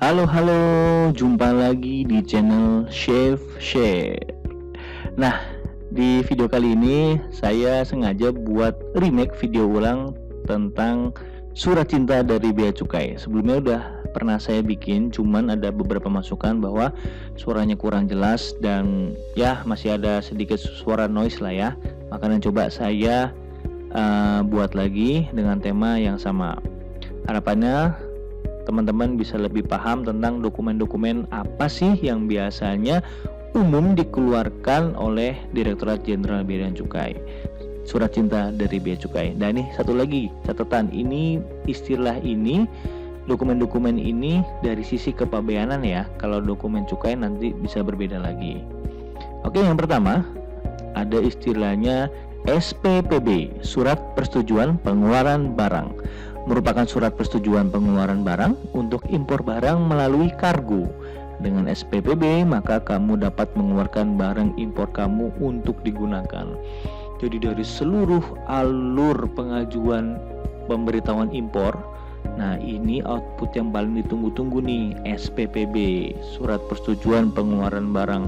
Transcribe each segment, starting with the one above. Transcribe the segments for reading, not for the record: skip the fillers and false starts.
Halo, jumpa lagi di channel Chef Share. Nah, di video kali ini saya sengaja buat remake video ulang tentang Surat Cinta dari Bea Cukai. Sebelumnya udah pernah saya bikin, cuman ada beberapa masukan bahwa suaranya kurang jelas dan ya masih ada sedikit suara noise lah ya. Makanya coba saya buat lagi dengan tema yang sama. Harapannya teman-teman bisa lebih paham tentang dokumen-dokumen apa sih yang biasanya umum dikeluarkan oleh Direktorat Jenderal Bea dan Cukai. Surat Cinta dari Bea Cukai. Dan ini satu lagi catatan, ini istilah ini, dokumen-dokumen ini dari sisi kepabeanan ya. Kalau dokumen cukai nanti bisa berbeda lagi. Oke, yang pertama ada istilahnya SPPB, Surat Persetujuan Pengeluaran Barang. Merupakan surat persetujuan pengeluaran barang untuk impor barang melalui kargo. Dengan SPPB, maka kamu dapat mengeluarkan barang impor kamu untuk digunakan. Jadi dari seluruh alur pengajuan pemberitahuan impor, nah ini output yang paling ditunggu-tunggu nih, SPPB, Surat Persetujuan Pengeluaran Barang.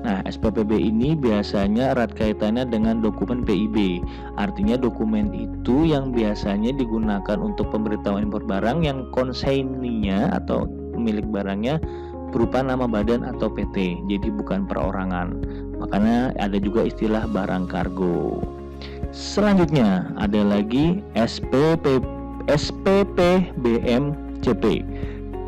Nah, SPPB ini biasanya erat kaitannya dengan dokumen PIB. Artinya dokumen itu yang biasanya digunakan untuk pemberitahuan impor barang yang konsaininya atau pemilik barangnya berupa nama badan atau PT. Jadi bukan perorangan. Makanya ada juga istilah barang kargo. Selanjutnya ada lagi SPPBMCP.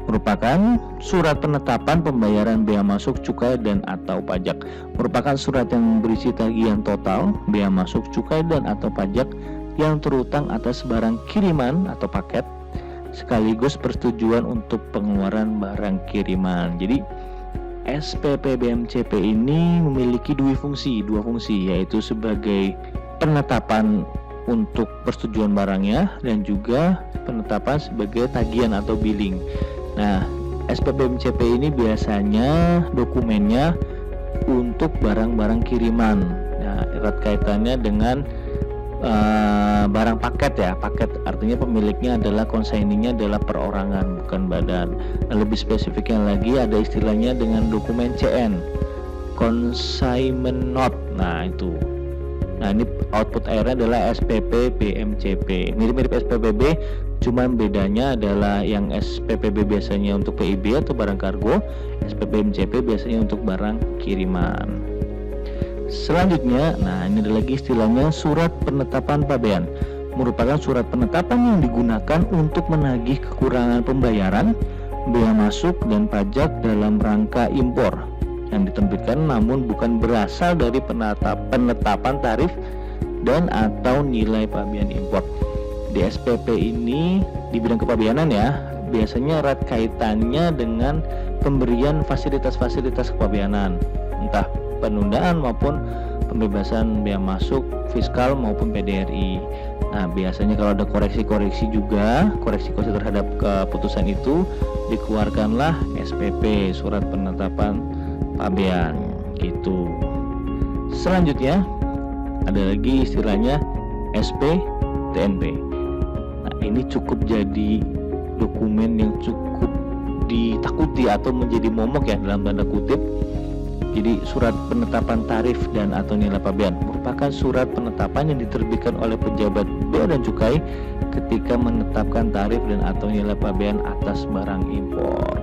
Merupakan surat penetapan pembayaran bea masuk, cukai, dan atau pajak. Merupakan surat yang berisi tagihan total bea masuk, cukai, dan atau pajak yang terutang atas barang kiriman atau paket, sekaligus persetujuan untuk pengeluaran barang kiriman. Jadi SPPBMCP ini memiliki dua fungsi, yaitu sebagai penetapan untuk persetujuan barangnya dan juga penetapan sebagai tagihan atau billing. Nah, SPPBMCP ini biasanya dokumennya untuk barang-barang kiriman. Nah, erat kaitannya dengan barang paket ya. Paket artinya pemiliknya adalah konsaininya adalah perorangan, bukan badan. Nah, lebih spesifiknya lagi ada istilahnya dengan dokumen CN, consignment note. Nah, itu. Nah, ini output airnya adalah SPPBMCP. Mirip-mirip SPPB, cuman bedanya adalah yang SPPB biasanya untuk PIB atau barang kargo, SPPBMCP biasanya untuk barang kiriman. Selanjutnya, nah ini ada lagi istilahnya Surat Penetapan Pabean. Merupakan surat penetapan yang digunakan untuk menagih kekurangan pembayaran bea masuk dan pajak dalam rangka impor yang diterbitkan namun bukan berasal dari penetapan tarif dan atau nilai pabean impor. Di SPP ini di bidang kepabeanan ya, biasanya erat kaitannya dengan pemberian fasilitas-fasilitas kepabeanan, entah penundaan maupun pembebasan bea masuk, fiskal maupun PDRI. Nah, biasanya kalau ada koreksi-koreksi juga, koreksi-koreksi terhadap keputusan itu, dikeluarkanlah SPP, Surat Penetapan Pabean, gitu. Selanjutnya ada lagi istilahnya SPTNP. Nah, ini cukup jadi dokumen yang cukup ditakuti atau menjadi momok ya dalam tanda kutip. Jadi surat penetapan tarif dan atau nilai pabean merupakan surat penetapan yang diterbitkan oleh pejabat bea dan cukai ketika menetapkan tarif dan atau nilai pabean atas barang impor.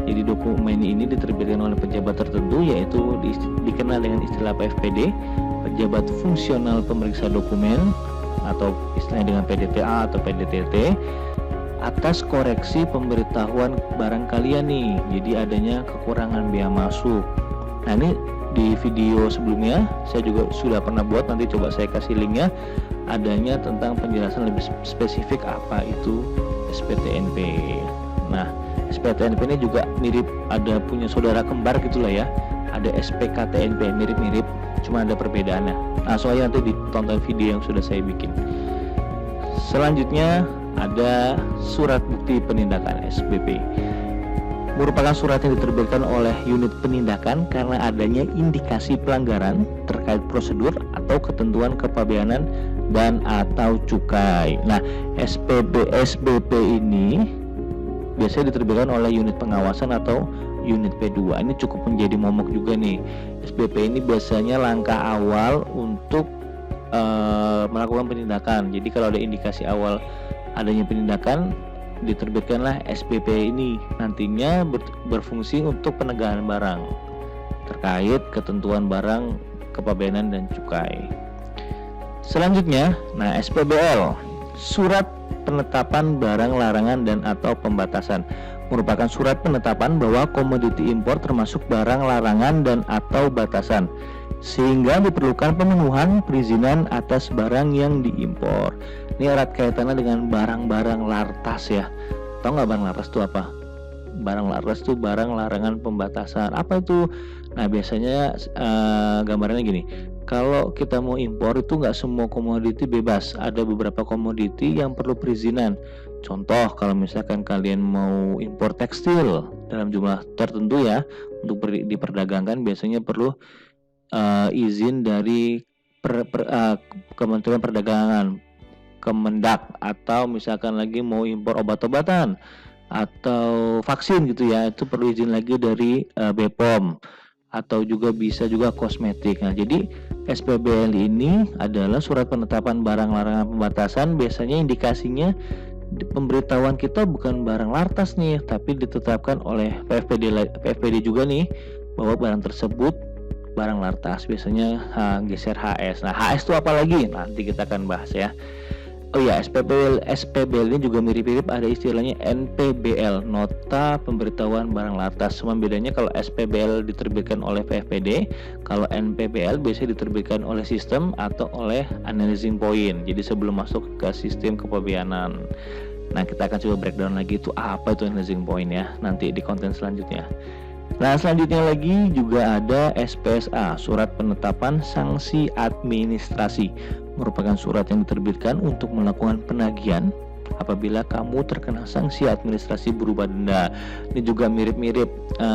Jadi dokumen ini diterbitkan oleh pejabat tertentu, yaitu dikenal dengan istilah PFPD, pejabat fungsional pemeriksa dokumen, atau istilahnya dengan PDTA atau PDTT, atas koreksi pemberitahuan barang kalian nih. Jadi adanya kekurangan bea masuk. Nah, ini di video sebelumnya saya juga sudah pernah buat, nanti coba saya kasih linknya, adanya tentang penjelasan lebih spesifik apa itu SPTNP. Nah, SPTNP ini juga mirip, ada punya saudara kembar gitulah ya, ada SPKTNP, mirip-mirip, cuma ada perbedaannya. Nah, soalnya nanti ditonton video yang sudah saya bikin. Selanjutnya ada Surat Bukti Penindakan SBP. Merupakan surat yang diterbitkan oleh unit penindakan karena adanya indikasi pelanggaran terkait prosedur atau ketentuan kepabeanan dan atau cukai. Nah, SBP ini biasanya diterbitkan oleh unit pengawasan atau unit P2. Ini cukup menjadi momok juga nih. SPP ini biasanya langkah awal untuk melakukan penindakan. Jadi kalau ada indikasi awal adanya penindakan, diterbitkanlah SPP ini. Nantinya berfungsi untuk penegakan barang terkait ketentuan barang kepabeanan dan cukai. Selanjutnya, SPBL, surat penetapan barang larangan dan atau pembatasan, merupakan surat penetapan bahwa komoditi impor termasuk barang larangan dan atau batasan, sehingga diperlukan pemenuhan perizinan atas barang yang diimpor. Ini erat kaitannya dengan barang-barang lartas ya. Tahu nggak barang lartas itu apa? Barang lartas itu barang larangan pembatasan. Apa itu? Nah, biasanya gambarannya gini. Kalau kita mau impor itu nggak semua komoditi bebas. Ada beberapa komoditi yang perlu perizinan. Contoh, kalau misalkan kalian mau impor tekstil dalam jumlah tertentu ya, untuk diperdagangkan biasanya perlu izin dari Kementerian Perdagangan, Kemendak, atau misalkan lagi mau impor obat-obatan atau vaksin gitu ya, itu perlu izin lagi dari BPOM, atau juga bisa juga kosmetik. Nah, jadi SPBL ini adalah surat penetapan barang larangan pembatasan. Biasanya indikasinya pemberitahuan kita bukan barang lartas nih, tapi ditetapkan oleh PFPD juga nih bahwa barang tersebut barang lartas. Biasanya geser HS. Nah, HS itu apa lagi? Nanti kita akan bahas ya. Oh ya, SPBL ini juga mirip-mirip, ada istilahnya NPBL, Nota Pemberitahuan Barang Lartas. Cuma bedanya kalau SPBL diterbitkan oleh PFPD, kalau NPBL biasanya diterbitkan oleh sistem atau oleh analyzing point. Jadi sebelum masuk ke sistem kepabeanan. Nah, kita akan coba breakdown lagi itu apa itu analyzing point ya, nanti di konten selanjutnya. Nah, selanjutnya lagi juga ada SPSA, Surat Penetapan Sanksi Administrasi, merupakan surat yang diterbitkan untuk melakukan penagihan apabila kamu terkena sanksi administrasi berupa denda. Ini juga mirip-mirip,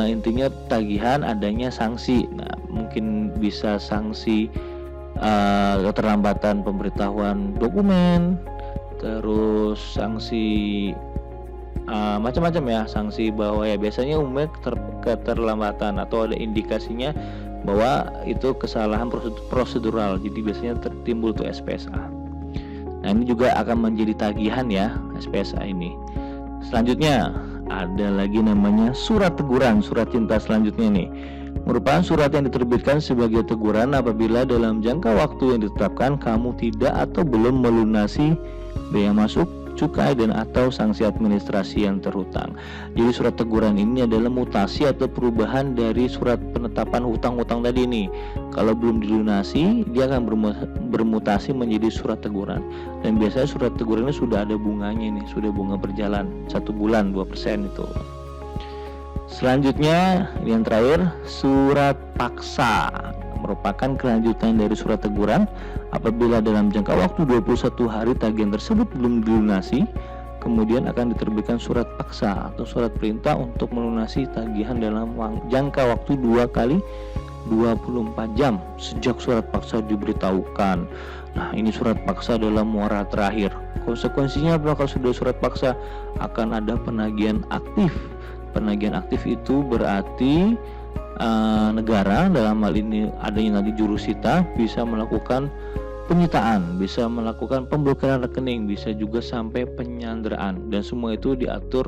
intinya tagihan adanya sanksi. Nah, mungkin bisa sanksi keterlambatan pemberitahuan dokumen, terus sanksi macam-macam ya, sanksi bahwa ya biasanya umumnya keterlambatan atau ada indikasinya bahwa itu kesalahan prosedural, jadi biasanya tertimbul tuh SPSA. Nah, ini juga akan menjadi tagihan ya SPSA ini. Selanjutnya ada lagi namanya surat teguran, surat cinta selanjutnya nih, merupakan surat yang diterbitkan sebagai teguran apabila dalam jangka waktu yang ditetapkan kamu tidak atau belum melunasi biaya masuk, cukai, dan atau sanksi administrasi yang terhutang. Jadi surat teguran ini adalah mutasi atau perubahan dari surat penetapan hutang-hutang tadi nih. Kalau belum dilunasi, dia akan bermutasi menjadi surat teguran. Dan biasanya surat teguran ini sudah ada bunganya nih, sudah bunga berjalan 1 bulan 2% itu. Selanjutnya yang terakhir, surat paksa, merupakan kelanjutan dari surat teguran apabila dalam jangka waktu 21 hari tagihan tersebut belum dilunasi, kemudian akan diterbitkan surat paksa atau surat perintah untuk melunasi tagihan dalam jangka waktu 2 kali 24 jam sejak surat paksa diberitahukan. Nah, ini surat paksa dalam muara terakhir. Konsekuensinya apa kalau sudah surat paksa? Akan ada penagihan aktif. Penagihan aktif itu berarti negara, dalam hal ini adanya nanti jurusita, bisa melakukan penyitaan, bisa melakukan pemblokiran rekening, bisa juga sampai penyanderaan, dan semua itu diatur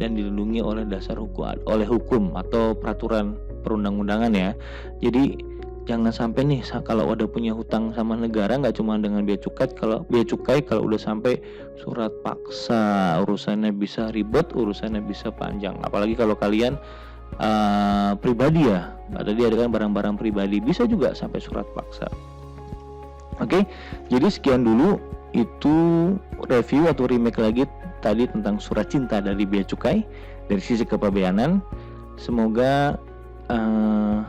dan dilindungi oleh hukum atau peraturan perundang-undangan ya. Jadi jangan sampai nih kalau ada punya hutang sama negara, nggak cuma dengan bea cukai, kalau udah sampai surat paksa, urusannya bisa ribet, urusannya bisa panjang. Apalagi kalau kalian pribadi ya, tadi ada kan barang-barang pribadi, bisa juga sampai surat paksa. Oke, jadi sekian dulu itu review atau remake lagi tadi tentang surat cinta dari bea cukai dari sisi kepabeanan. Semoga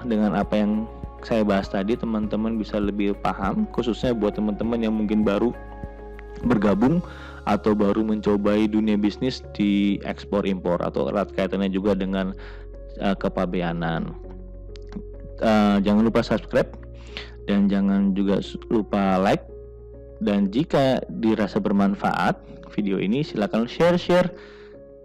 dengan apa yang saya bahas tadi teman-teman bisa lebih paham, khususnya buat teman-teman yang mungkin baru bergabung atau baru mencobai dunia bisnis di ekspor impor atau erat kaitannya juga dengan kepabeanan. Jangan lupa subscribe dan jangan juga lupa like, dan jika dirasa bermanfaat video ini silakan share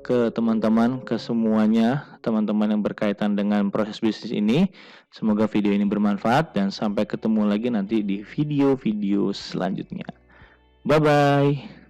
ke teman-teman, ke semuanya, teman-teman yang berkaitan dengan proses bisnis ini. Semoga video ini bermanfaat dan sampai ketemu lagi nanti di video-video selanjutnya. Bye-bye.